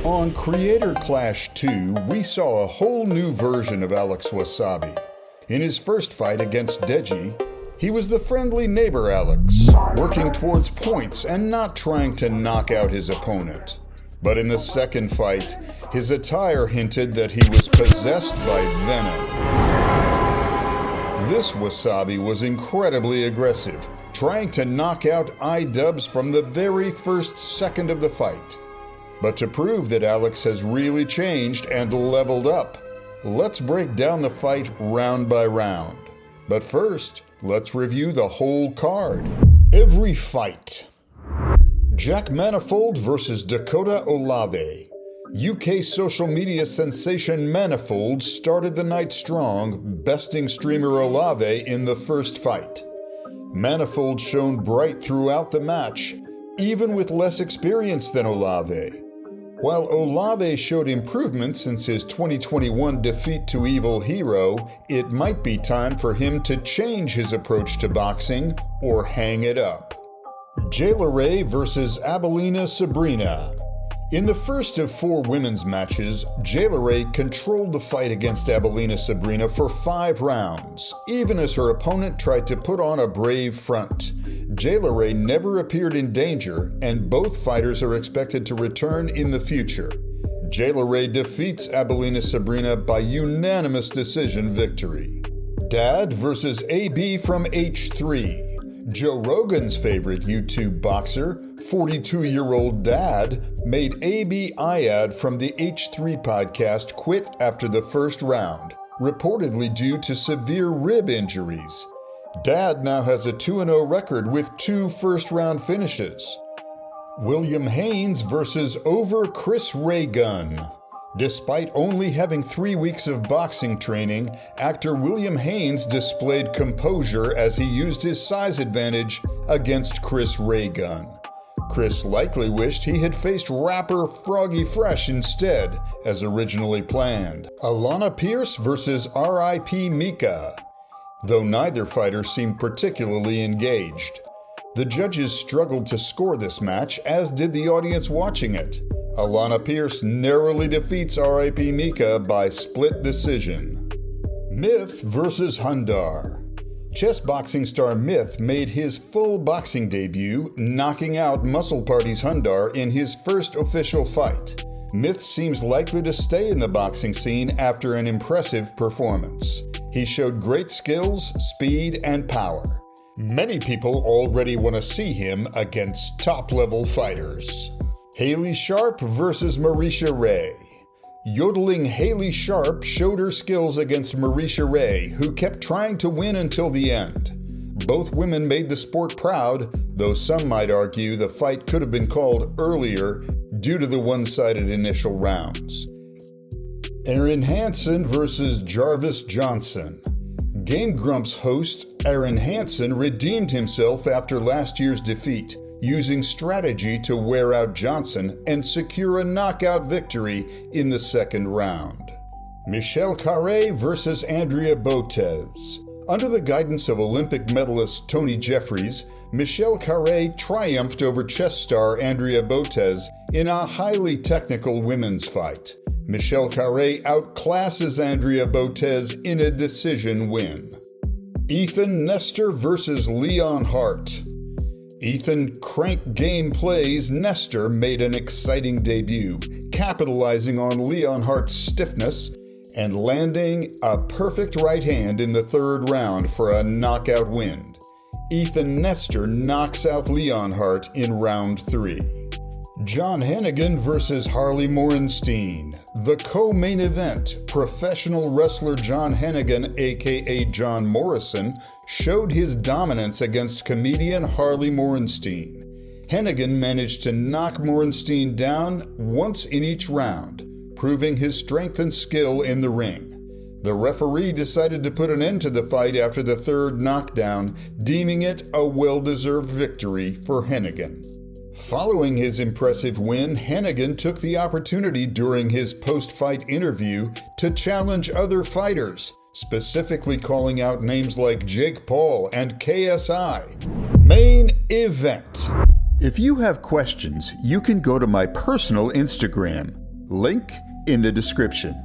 On Creator Clash 2, we saw a whole new version of Alex Wassabi. In his first fight against Deji, he was the friendly neighbor Alex, working towards points and not trying to knock out his opponent. But in the second fight, his attire hinted that he was possessed by venom. This Wassabi was incredibly aggressive, trying to knock out iDubbbz from the very first second of the fight. But to prove that Alex has really changed and leveled up, let's break down the fight round by round. But first, let's review the whole card. Every fight. Jack Manifold versus Dakota Olave. UK social media sensation Manifold started the night strong, besting streamer Olave in the first fight. Manifold shone bright throughout the match, even with less experience than Olave. While Olave showed improvement since his 2021 defeat to Evil Hero, it might be time for him to change his approach to boxing or hang it up. Jayla versus Abelina Sabrina. In the first of 4 women's matches, Jayla controlled the fight against Abelina Sabrina for 5 rounds, even as her opponent tried to put on a brave front. Jayla never appeared in danger, and both fighters are expected to return in the future. Jayla defeats Abelina Sabrina by unanimous decision victory. Dad versus AB from H3. Joe Rogan's favorite YouTube boxer, 42-year-old Dad, made AB Ayad from the H3 podcast quit after the first round, reportedly due to severe rib injuries. Dad now has a 2-0 record with 2 first-round finishes. William Haynes versus over Chris Raygun. Despite only having 3 weeks of boxing training, actor William Haynes displayed composure as he used his size advantage against Chris Raygun. Chris likely wished he had faced rapper Froggy Fresh instead, as originally planned. Alana Pierce versus R.I.P. Mika. Though neither fighter seemed particularly engaged. The judges struggled to score this match, as did the audience watching it. Alana Pierce narrowly defeats R.I.P. Mika by split decision. Myth versus Hundar. Chess boxing star Myth made his full boxing debut, knocking out Muscle Party's Hundar in his first official fight. Myth seems likely to stay in the boxing scene after an impressive performance. He showed great skills, speed, and power. Many people already want to see him against top-level fighters. Haley Sharp versus Marisha Ray. Yodeling Haley Sharp showed her skills against Marisha Ray, who kept trying to win until the end. Both women made the sport proud, though some might argue the fight could have been called earlier due to the one-sided initial rounds. Aaron Hansen versus Jarvis Johnson. Game Grumps host Aaron Hansen redeemed himself after last year's defeat, using strategy to wear out Johnson and secure a knockout victory in the second round. Michelle Carré versus Andrea Botez. Under the guidance of Olympic medalist Tony Jeffries, Michelle Carré triumphed over chess star Andrea Botez in a highly technical women's fight. Michelle Carré outclasses Andrea Botez in a decision win. Ethan Nestor versus Leon Hart. Ethan Crank Game Plays Nestor made an exciting debut, capitalizing on Leon Hart's stiffness and landing a perfect right hand in the third round for a knockout win. Ethan Nestor knocks out Leon Hart in round 3. John Hennigan versus Harley Morenstein. The co-main event, professional wrestler John Hennigan, aka John Morrison, showed his dominance against comedian Harley Morenstein. Hennigan managed to knock Morenstein down once in each round, proving his strength and skill in the ring. The referee decided to put an end to the fight after the third knockdown, deeming it a well-deserved victory for Hennigan. Following his impressive win, Hennigan took the opportunity during his post-fight interview to challenge other fighters, specifically calling out names like Jake Paul and KSI. Main event. If you have questions, you can go to my personal Instagram. Link in the description.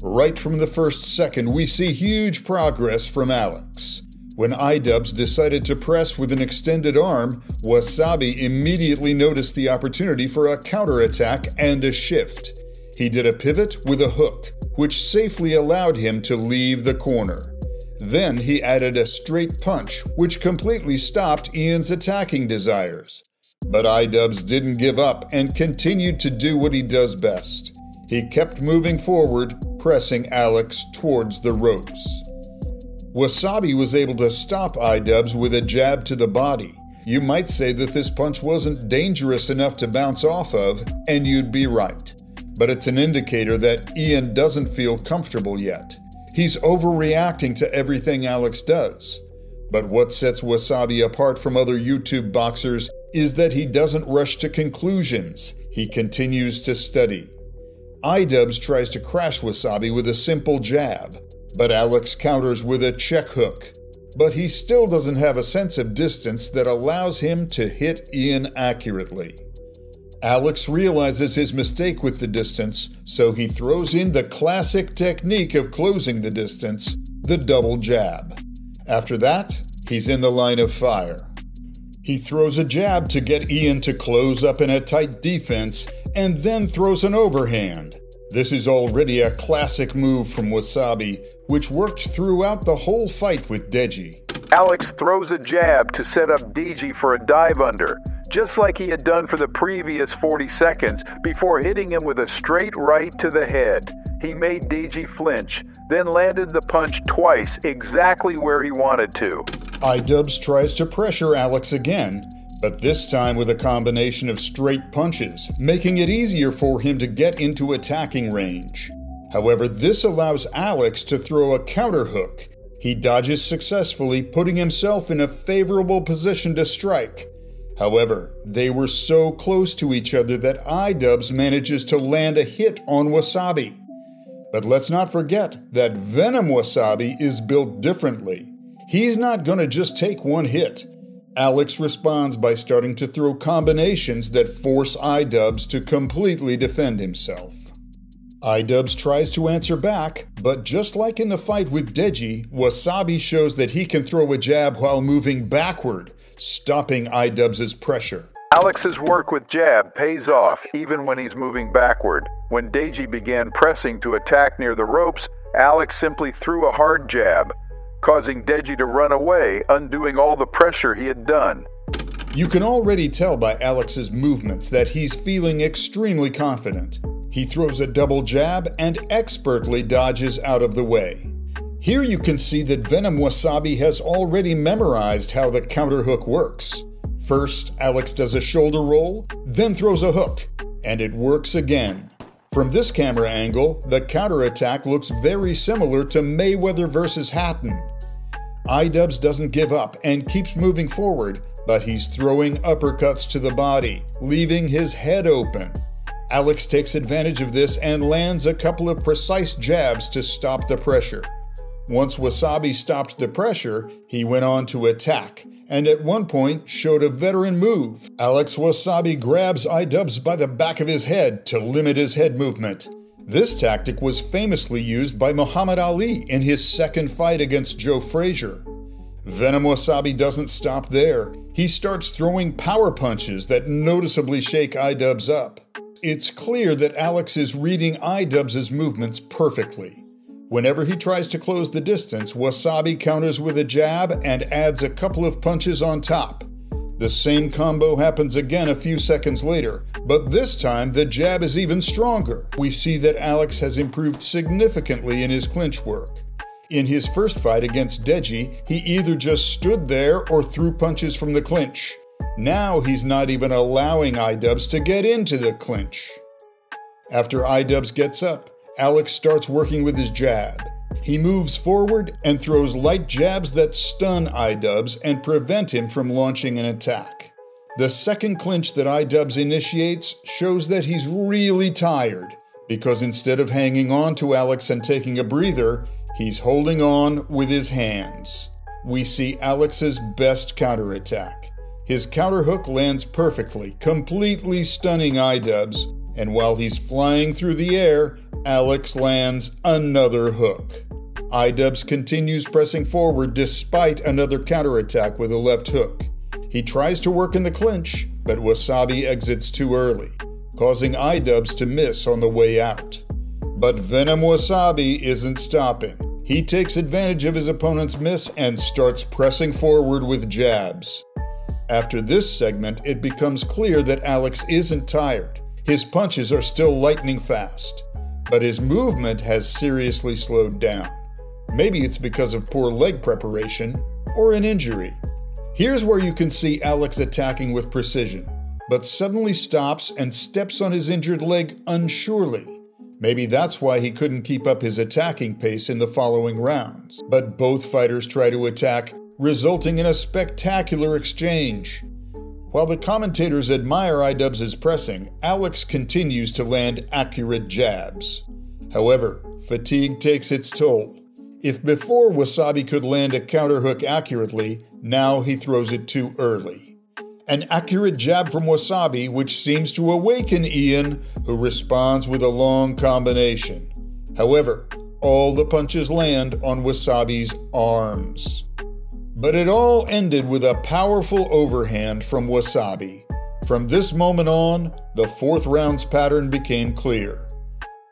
Right from the first second, we see huge progress from Alex. When iDubbbz decided to press with an extended arm, Wassabi immediately noticed the opportunity for a counterattack and a shift. He did a pivot with a hook, which safely allowed him to leave the corner. Then he added a straight punch, which completely stopped Ian's attacking desires. But iDubbbz didn't give up and continued to do what he does best. He kept moving forward, pressing Alex towards the ropes. Wassabi was able to stop iDubbbz with a jab to the body. You might say that this punch wasn't dangerous enough to bounce off of, and you'd be right. But it's an indicator that Ian doesn't feel comfortable yet. He's overreacting to everything Alex does. But what sets Wassabi apart from other YouTube boxers is that he doesn't rush to conclusions. He continues to study. iDubbbz tries to crash Wassabi with a simple jab, but Alex counters with a check hook. But he still doesn't have a sense of distance that allows him to hit Ian accurately. Alex realizes his mistake with the distance, so he throws in the classic technique of closing the distance, the double jab. After that, he's in the line of fire. He throws a jab to get Ian to close up in a tight defense, and then throws an overhand. This is already a classic move from Wassabi, which worked throughout the whole fight with Deji. Alex throws a jab to set up deji for a dive under, just like he had done for the previous 40 seconds before hitting him with a straight right to the head. He made deji flinch, then landed the punch twice exactly where he wanted to. iDubbbz tries to pressure Alex again, but this time with a combination of straight punches, making it easier for him to get into attacking range. However, this allows Alex to throw a counter hook. He dodges successfully, putting himself in a favorable position to strike. However, they were so close to each other that iDubbbz manages to land a hit on Wassabi. But let's not forget that Venom Wassabi is built differently. He's not gonna just take one hit. Alex responds by starting to throw combinations that force iDubbbz to completely defend himself. iDubbbz tries to answer back, but just like in the fight with Deji, Wassabi shows that he can throw a jab while moving backward, stopping iDubbbz's pressure. Alex's work with jab pays off even when he's moving backward. When Deji began pressing to attack near the ropes, Alex simply threw a hard jab, causing Deji to run away, undoing all the pressure he had done. You can already tell by Alex's movements that he's feeling extremely confident. He throws a double jab and expertly dodges out of the way. Here you can see that Venom Wassabi has already memorized how the counter hook works. First, Alex does a shoulder roll, then throws a hook, and it works again. From this camera angle, the counterattack looks very similar to Mayweather vs. Hatton. iDubbbz doesn't give up and keeps moving forward, but he's throwing uppercuts to the body, leaving his head open. Alex takes advantage of this and lands a couple of precise jabs to stop the pressure. Once Wassabi stopped the pressure, he went on to attack, and at one point showed a veteran move. Alex Wassabi grabs iDubbbz by the back of his head to limit his head movement. This tactic was famously used by Muhammad Ali in his second fight against Joe Frazier. Venom Wassabi doesn't stop there. He starts throwing power punches that noticeably shake iDubbbz up. It's clear that Alex is reading iDubbbz's movements perfectly. Whenever he tries to close the distance, Wassabi counters with a jab and adds a couple of punches on top. The same combo happens again a few seconds later, but this time the jab is even stronger. We see that Alex has improved significantly in his clinch work. In his first fight against Deji, he either just stood there or threw punches from the clinch. Now he's not even allowing iDubbbz to get into the clinch. After iDubbbz gets up, Alex starts working with his jab. He moves forward and throws light jabs that stun iDubbbz and prevent him from launching an attack. The second clinch that iDubbbz initiates shows that he's really tired, because instead of hanging on to Alex and taking a breather, he's holding on with his hands. We see Alex's best counterattack. His counterhook lands perfectly, completely stunning iDubbbz, And while he's flying through the air, Alex lands another hook. iDubbbz continues pressing forward despite another counterattack with a left hook. He tries to work in the clinch, but Wassabi exits too early, causing iDubbbz to miss on the way out. But Venom Wassabi isn't stopping. He takes advantage of his opponent's miss and starts pressing forward with jabs. After this segment, it becomes clear that Alex isn't tired. His punches are still lightning fast, but his movement has seriously slowed down. Maybe it's because of poor leg preparation or an injury. Here's where you can see Alex attacking with precision, but suddenly stops and steps on his injured leg unsurely. Maybe that's why he couldn't keep up his attacking pace in the following rounds. But both fighters try to attack, resulting in a spectacular exchange. While the commentators admire iDubbbz's pressing, Alex continues to land accurate jabs. However, fatigue takes its toll. If before Wassabi could land a counterhook accurately, now he throws it too early. An accurate jab from Wassabi, which seems to awaken Ian, who responds with a long combination. However, all the punches land on Wassabi's arms. But it all ended with a powerful overhand from Wassabi. From this moment on, the fourth round's pattern became clear.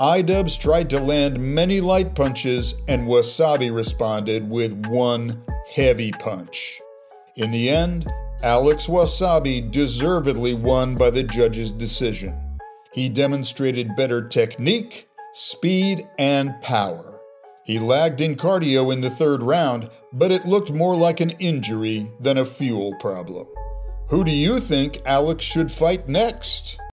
iDubbbz tried to land many light punches, and Wassabi responded with one heavy punch. In the end, Alex Wassabi deservedly won by the judges' decision. He demonstrated better technique, speed, and power. He lagged in cardio in the third round, but it looked more like an injury than a fuel problem. Who do you think Alex should fight next?